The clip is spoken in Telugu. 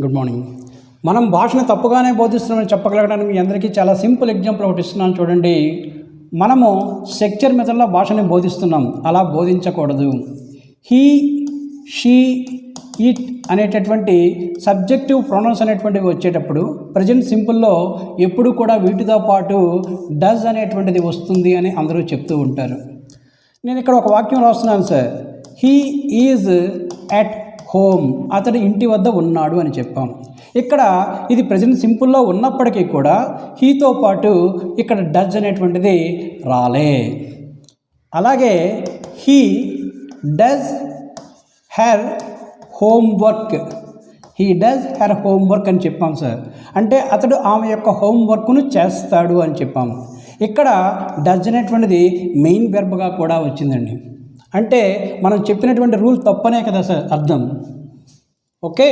Good morning. మనం భాషను తప్పుగానే బోధిస్తున్నామని చెప్పగలగడానికి మీ అందరికీ చాలా సింపుల్ ఎగ్జాంపుల్ ఒకటి ఇస్తున్నాను చూడండి. మనము స్ట్రక్చర్ మెథడ్లో భాషని బోధిస్తున్నాం, అలా బోధించకూడదు. హీ, షీ, ఇట్ అనేటటువంటి సబ్జెక్టివ్ ప్రొనౌన్స్ అనేటువంటివి వచ్చేటప్పుడు ప్రజెంట్ సింపుల్లో ఎప్పుడు కూడా వీటితో పాటు డస్ అనేటువంటిది వస్తుంది అని అందరూ చెప్తూ ఉంటారు. నేను ఇక్కడ ఒక వాక్యం రాస్తున్నాను sir. He is at home, అతడు ఇంటి వద్ద ఉన్నాడు అని చెప్పాం. ఇక్కడ ఇది ప్రజెంట్ సింపుల్లో ఉన్నప్పటికీ కూడా హీతో పాటు ఇక్కడ డస్ అనేటువంటిది రాలే. అలాగే he does her homework, he does her homework అని చెప్పాం సార్. అంటే అతడు ఆమె యొక్క హోంవర్క్ను చేస్తాడు అని చెప్పాము. ఇక్కడ డస్ అనేటువంటిది మెయిన్ వెర్బ్గా కూడా వచ్చిందండి. అంటే మనం చెప్పినటువంటి రూల్ తప్పనే కదా సార్ అర్థం. ఓకే.